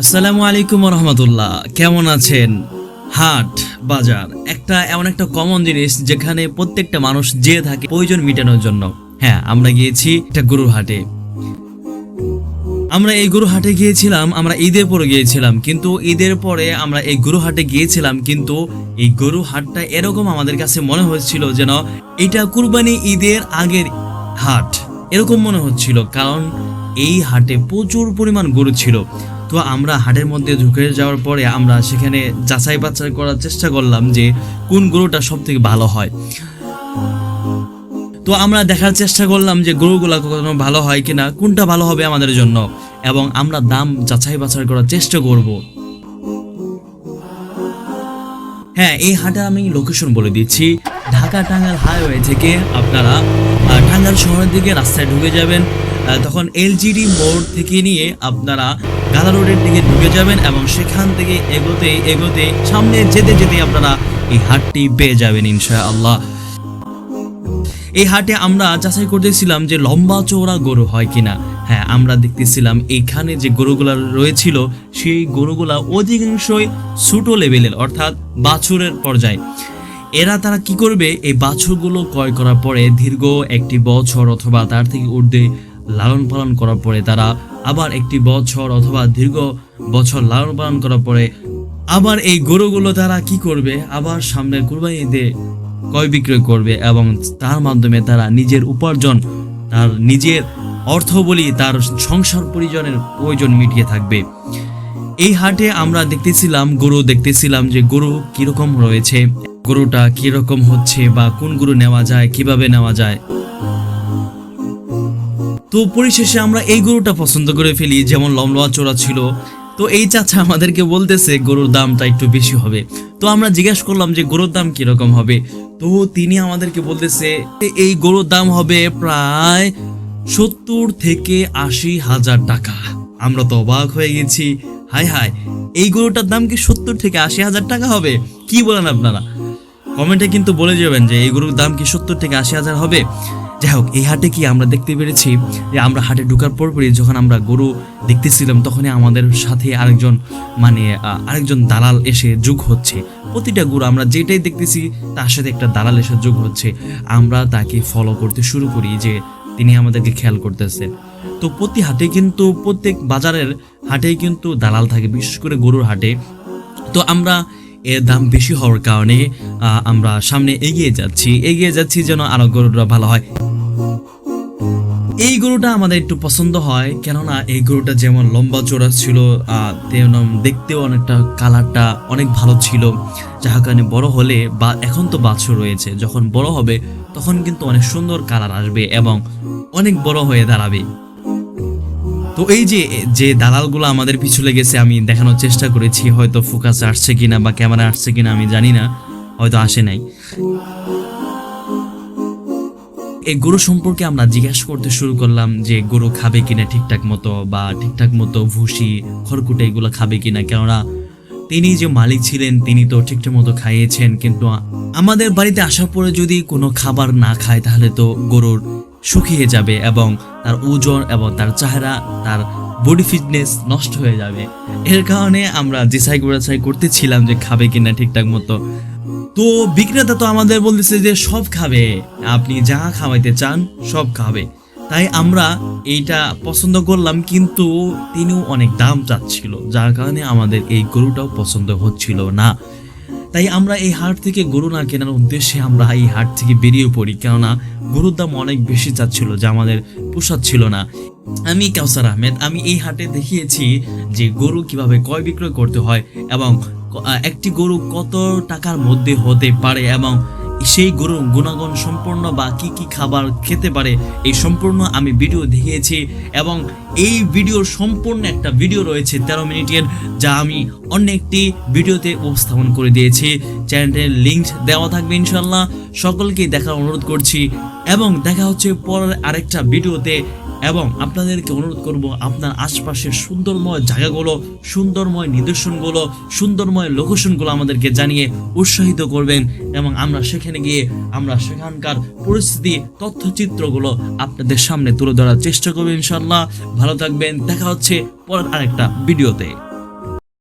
আসসালামু আলাইকুম রহমতুল্লাহ। কেমন আছেন? হাট বাজার এমন একটা কমন জিনিস যেখানে প্রত্যেকটা মানুষ যেয়ে থাকে প্রয়োজন মেটানোর জন্য। হ্যাঁ, আমরা গিয়েছি একটা গরুর হাটে। আমরা এই গরু হাটে গিয়েছিলাম, আমরা ঈদের পরে গিয়েছিলাম, কিন্তু ঈদের পরে আমরা এই গরু হাটে গিয়েছিলাম, কিন্তু এই গরু হাটটা এরকম আমাদের কাছে মনে হচ্ছিল যেন এটা কুরবানি ঈদের আগের হাট, এরকম মনে হচ্ছিল, কারণ এই হাটে প্রচুর পরিমাণ গরু ছিল। তো আমরা হাটের মধ্যে ঢুকে যাওয়ার পরে আমরা সেখানে যাচাই বাছাই করার চেষ্টা করলাম যে কোন গরুটা সব থেকে ভালো হয়। তো আমরা দেখার চেষ্টা করলাম যে গরুগুলা কখনো ভালো হয় কিনা, কোনটা ভালো হবে আমাদের জন্য, এবং আমরা দাম যাচাই বাছাই করার চেষ্টা করব। হ্যাঁ, এই হাটে আমি লোকেশন বলে দিচ্ছি। ঢাকা টাঙ্গাইল হাইওয়ে থেকে আপনারা টাঙ্গাইল শহরের দিকে রাস্তায় ঢুকে যাবেন, তখন এলজিডি মোড় থেকে নিয়ে আপনারা গালা রোডের দিকে ঢুকে যাবেন এবং সেখান থেকে এগোতে এগোতে সামনে যেতে যেতে আপনারা এই হাটটি পেয়ে যাবেন ইনশাআল্লাহ। এই হাটে আমরা যাচাই করতেছিলাম যে লম্বা চওড়া গরু হয় কিনা। হ্যাঁ, আমরা দেখতেছিলাম এইখানে যে গরুগুলা রয়েছিল সেই গরুগুলা অধিকাংশই ছোট লেভেলের, অর্থাৎ বাছুরের পর্যায়ে। তারা কি করবে, এই বাছুরগুলো ক্রয় করার পরে দীর্ঘ একটি বছর অথবা তার থেকে ঊর্ধ্বে লালন পালন করার পরে তারা আবার একটি বছর অথবা দীর্ঘ বছর লালন পালন করার পরে আবার এই গরুগুলো তারা কি করবে, আবার সামনে কুরবানিতে ক্রয় বিক্রয় করবে এবং তার মাধ্যমে তারা নিজের উপার্জন, তার নিজের অর্থ বলি তার সংসার পরিজনের প্রয়োজন মিটিয়ে থাকবে। এই হাটে আমরা দেখতেছিলাম যে গরু কিরকম রয়েছে, গরুটা কিরকম হচ্ছে বা কোন গরু নেওয়া যায়, কিভাবে নেওয়া যায়। তো পরিশেষে আমরা এই গরুটা পছন্দ করে ফেলি, যেমন লম্বা চওড়া ছিল। তো এই চাচা আমাদেরকে বলতেছে গরুর দামটা একটু বেশি হবে। তো আমরা জিজ্ঞাসা করলাম যে গরুর দাম কিরকম হবে। তো তিনি আমাদেরকে বলতেছে এই গরুর দাম হবে প্রায় 70 থেকে 80 হাজার টাকা। আমরা তো অবাক হয়ে গেছি, হায় হায়, এই গরুটার দাম কি 70 থেকে 80 হাজার টাকা হবে? কি বলেন আপনারা? কমেন্টে কিন্তু বলে যাবেন যে এই গরুর দাম কি 70 থেকে 80 হাজার হবে। যাই হোক, এই হাটে কি আমরা দেখতে পেরেছি যে আমরা হাটে ঢোকার পরপরই যখন আমরা গরু দেখতেছিলাম তখনই আমাদের সাথে আরেকজন দালাল এসে যোগ হচ্ছে। প্রতিটা গরু আমরা যেটাই দেখতেছি তার সাথে একটা দালাল এসে যোগ হচ্ছে। আমরা তাকে ফলো করতে শুরু করি যে তিনি আমাদেরকে খেয়াল করতেছে। তো প্রত্যেক বাজারের হাটেই কিন্তু দালাল থাকে, বিশেষ করে গরুর হাটে। তো আমরা এর দাম বেশি হওয়ার কারণে আমরা সামনে এগিয়ে যাচ্ছি যেন আরো গরুটা ভালো হয়। এই গরুটা আমাদের একটু পছন্দ হয়, কেননা এই গরুটা যেমন লম্বা চওড়া ছিল, তেমন দেখতেও অনেকটা কালারটা অনেক ভালো ছিল। যার কারণে বড় হলে, বা এখন তো বাছুর রয়েছে, যখন বড় হবে তখন কিন্তু অনেক সুন্দর কালার আসবে এবং অনেক বড় হয়ে দাঁড়াবে। তো এই যে দালালগুলো আমাদের পিছু লেগেছে, আমি দেখানোর চেষ্টা করেছি, হয়তো ফোকাসে আসছে কিনা বা ক্যামেরা আসছে কিনা আমি জানি না, হয়তো আসে নাই। এই গরু সম্পর্কে আমরা জিজ্ঞাসা করতে শুরু করলাম যে গরু খাবে কিনা ঠিকঠাক মতো ভুসি খড়কুটা এগুলো খাবে কিনা, কেননা তিনি যে মালিক ছিলেন তিনি তো ঠিকঠাক মতো খাইয়েছেন, কিন্তু আমাদের বাড়িতে আসার পরে যদি কোনো খাবার না খায় তাহলে তো গরুর শুকিয়ে যাবে এবং তার ওজন এবং তার চেহারা, তার বডি ফিটনেস নষ্ট হয়ে যাবে। এর কারণে আমরা যাচাই করতেছিলাম যে খাবে কিনা ঠিকঠাক মতো। তো বিক্রেতা তো আমাদের বলতেছে যে সব খাবে, আপনি যা খাওয়াইতে চান সব খাবে। তাই আমরা এইটা পছন্দ করলাম, কিন্তু তিনিও অনেক দাম চাচ্ছিল, যার কারণে আমাদের এই গরুটাও পছন্দ হচ্ছিল না। তাই আমরা এই হাট থেকে গরু না কেনার উদ্দেশ্যে আমরা এই হাট থেকে বেরিয়ে পড়ি, কেননা গরুর দাম অনেক বেশি চাচ্ছিল, যা আমাদের পোষাচ্ছিল না। আমি কাউসার আহমেদ, আমি এই হাটে দেখিয়েছি যে গরু কিভাবে ক্রয় বিক্রয় করতে হয় এবং একটি গরু কত টাকার মধ্যে হতে পারে এবং সেই গরুর গুণাগুণ সম্পূর্ণ বা কি কি খাবার খেতে পারে এই সম্পূর্ণ আমি ভিডিও দেখিয়েছি। এবং এই ভিডিওর সম্পূর্ণ একটা ভিডিও রয়েছে 13 মিনিটের, যা আমি অন্য একটি ভিডিওতে উপস্থাপন করে দিয়েছি। চ্যানেলের লিঙ্ক দেওয়া থাকবে ইনশাল্লাহ, সকলকে দেখার অনুরোধ করছি এবং দেখা হচ্ছে পরের আরেকটা ভিডিওতে। এবং আপনাদেরকে অনুরোধ করব আপনার আশপাশের সুন্দরময় জায়গাগুলো, সুন্দরময় নিদর্শনগুলো, সুন্দরময় লোকেশনগুলো আমাদেরকে জানিয়ে উৎসাহিত করবেন এবং আমরা সেখানে গিয়ে আমরা সেখানকার পরিস্থিতি তথ্যচিত্রগুলো আপনাদের সামনে তুলে ধরার চেষ্টা করব ইনশাআল্লাহ। ভালো থাকবেন, দেখা হচ্ছে পরের আরেকটা ভিডিওতে।